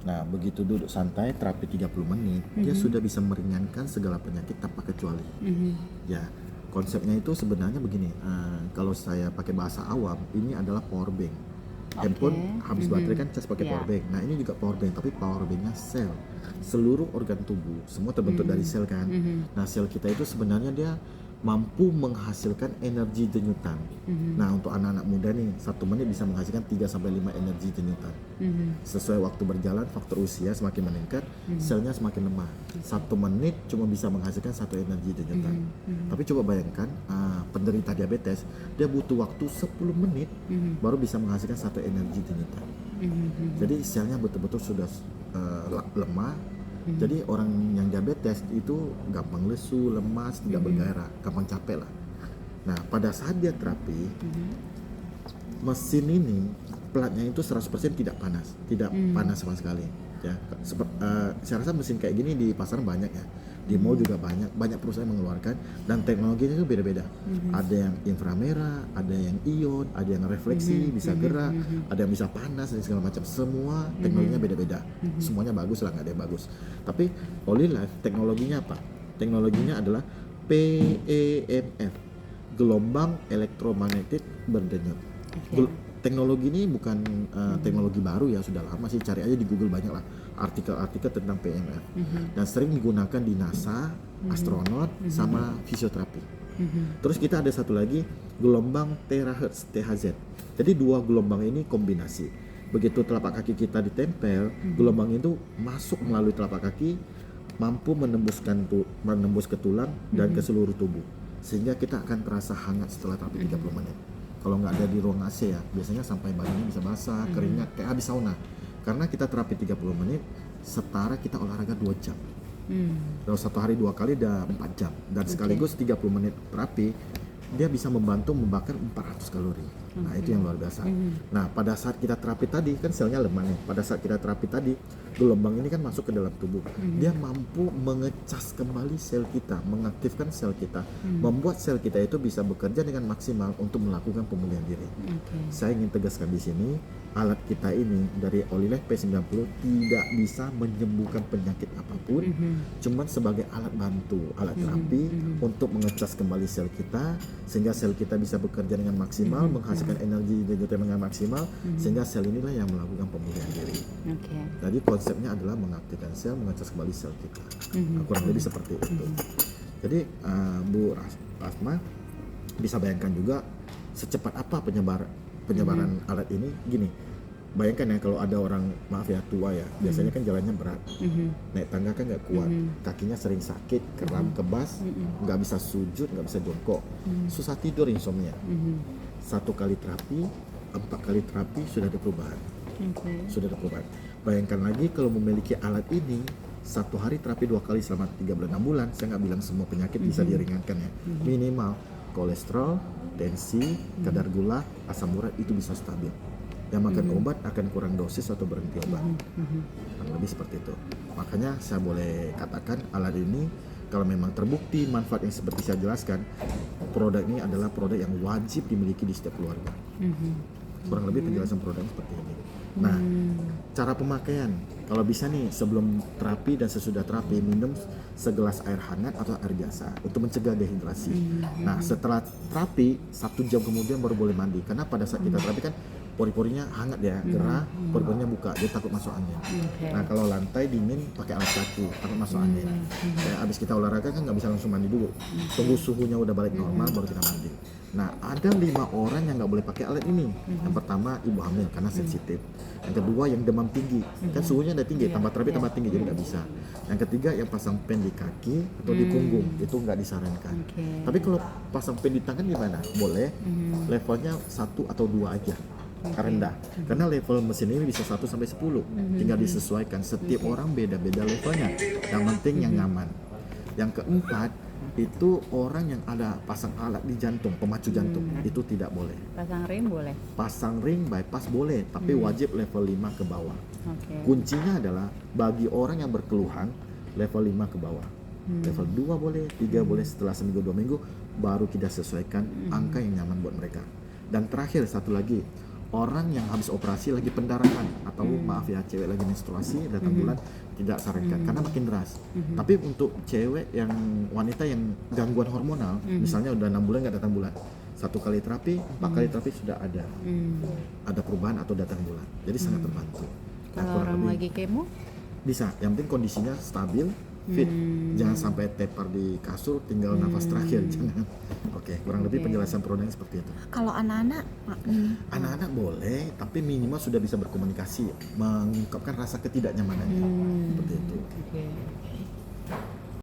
Nah, begitu duduk santai terapi 30 menit, dia sudah bisa meringankan segala penyakit tanpa kecuali. Ya, konsepnya itu sebenarnya begini, kalau saya pakai bahasa awam, ini adalah power bank. Handphone habis baterai kan cas pakai power bank. Nah, ini juga power bank, tapi power banknya sel. Seluruh organ tubuh semua terbentuk dari sel kan. Nah, sel kita itu sebenarnya dia mampu menghasilkan energi denyutan. Nah, untuk anak-anak muda nih, 1 menit bisa menghasilkan 3 sampai 5 energi denyutan. Sesuai waktu berjalan, faktor usia semakin meningkat, selnya semakin lemah. 1 menit cuma bisa menghasilkan 1 energi denyutan. Tapi coba bayangkan, penderita diabetes, dia butuh waktu 10 menit baru bisa menghasilkan 1 energi denyutan. Jadi selnya betul-betul sudah lemah. Jadi orang yang diabetes itu gampang lesu, lemas, tidak bergairah, gampang capek lah. Nah, pada saat dia terapi, mesin ini platnya itu 100% tidak panas, tidak panas sama sekali. Ya, saya rasa mesin kayak gini di pasaran banyak ya, di mall juga banyak perusahaan mengeluarkan, dan teknologinya itu beda-beda. Ada yang inframerah, ada yang ion, ada yang refleksi, bisa gerak, ada yang bisa panas dan segala macam. Semua teknologinya beda-beda. Semuanya bagus lah, nggak ada yang bagus. Tapi Olilife teknologinya apa? Teknologinya adalah PEMF, gelombang elektromagnetik berdenyut. Teknologi ini bukan teknologi baru ya, sudah lama sih, cari aja di Google banyak lah artikel-artikel tentang PMF. Dan sering digunakan di NASA, astronot, sama fisioterapi. Terus kita ada satu lagi, gelombang terahertz THZ. Jadi 2 gelombang ini kombinasi. Begitu telapak kaki kita ditempel, gelombang itu masuk melalui telapak kaki, mampu menembus ke tulang dan ke seluruh tubuh, sehingga kita akan terasa hangat setelah terapi 30 menit. Kalau nggak ada di ruang AC ya, biasanya sampai badannya bisa basah, keringat, kayak habis sauna. Karena kita terapi 30 menit, setara kita olahraga 2 jam. Kalau 1 hari 2 kali udah 4 jam. Dan sekaligus 30 menit terapi, dia bisa membantu membakar 400 kalori. Nah, itu yang luar biasa. Nah, pada saat kita terapi tadi, kan selnya lemah nih. Pada saat kita terapi tadi, gelombang ini kan masuk ke dalam tubuh. Dia mampu mengecas kembali sel kita, mengaktifkan sel kita, membuat sel kita itu bisa bekerja dengan maksimal untuk melakukan pemulihan diri. Saya ingin tegaskan di sini, alat kita ini dari Olilife P90 tidak bisa menyembuhkan penyakit apapun, cuman sebagai alat bantu, alat terapi untuk mengecas kembali sel kita, sehingga sel kita bisa bekerja dengan maksimal, menghasilkan energi dengan maksimal, sehingga sel inilah yang melakukan pemulihan diri. Jadi konsepnya adalah mengaktifkan sel, mengecas kembali sel kita. Kurang lebih seperti itu. Jadi Bu Rasma bisa bayangkan juga secepat apa penyebaran alat ini. Gini, bayangkan ya, kalau ada orang, maaf ya, tua ya, biasanya kan jalannya berat, naik tangga kan nggak kuat, kakinya sering sakit, kram, kebas, nggak bisa sujud, nggak bisa jongkok, susah tidur, insomnia. 1 kali terapi, 4 kali terapi sudah ada perubahan. Sudah ada perubahan. Bayangkan lagi kalau memiliki alat ini, 1 hari terapi 2 kali selama 3 bulan, 6 bulan, saya nggak bilang semua penyakit bisa diringankan ya. Minimal kolesterol, tensi, kadar gula, asam urat itu bisa stabil. Yang makan obat akan kurang dosis atau berhenti obat. Lebih seperti itu. Makanya saya boleh katakan alat ini, kalau memang terbukti manfaat yang seperti saya jelaskan, produk ini adalah produk yang wajib dimiliki di setiap keluarga. Kurang lebih penjelasan produknya seperti ini. Nah, cara pemakaian, kalau bisa nih sebelum terapi dan sesudah terapi, minum segelas air hangat atau air biasa untuk mencegah dehidrasi. Nah, setelah terapi 1 jam kemudian baru boleh mandi, karena pada saat kita terapi kan pori-porinya hangat ya, gerah, pori-porinya buka, dia takut masuk angin. Nah, kalau lantai dingin pakai alas kaki, takut masuk angin. Kayak abis kita olahraga kan nggak bisa langsung mandi dulu, tunggu suhunya udah balik normal baru kita mandi. Nah, ada 5 orang yang nggak boleh pakai alat ini. Yang pertama, ibu hamil karena sensitif. Yang kedua, yang demam tinggi, kan suhunya udah tinggi, tambah terapi tambah tinggi, jadi nggak bisa. Yang ketiga, yang pasang pen di kaki atau di punggung, itu nggak disarankan. Tapi kalau pasang pen di tangan gimana? Boleh, levelnya 1 atau 2 aja, rendah. Karena level mesin ini bisa 1 sampai 10, tinggal disesuaikan. Setiap orang beda-beda levelnya. Yang penting yang nyaman. Yang keempat, itu orang yang ada pasang alat di jantung, pemacu jantung, itu tidak boleh. Pasang ring boleh? Pasang ring bypass boleh, tapi wajib level 5 ke bawah. Kuncinya adalah bagi orang yang berkeluhan, level 5 ke bawah. Level 2 boleh, 3 boleh, setelah seminggu 2 minggu baru kita sesuaikan angka yang nyaman buat mereka. Dan terakhir satu lagi, orang yang habis operasi lagi pendarahan atau maaf ya cewek lagi menstruasi datang bulan tidak sarankan karena makin deras. Tapi untuk cewek yang wanita yang gangguan hormonal, misalnya udah 6 bulan nggak datang bulan, 1 kali terapi, 4 kali terapi sudah ada perubahan atau datang bulan. Jadi sangat terbantu. Nah, Kalau kurang orang lebih lagi kemo, bisa, yang penting kondisinya stabil, fit, jangan sampai tepar di kasur tinggal nafas terakhir, jangan. Oke, kurang lebih penjelasan produknya seperti itu. Kalau anak-anak, Anak-anak boleh, tapi minimal sudah bisa berkomunikasi, mengungkapkan rasa ketidaknyamanannya, seperti itu. oke.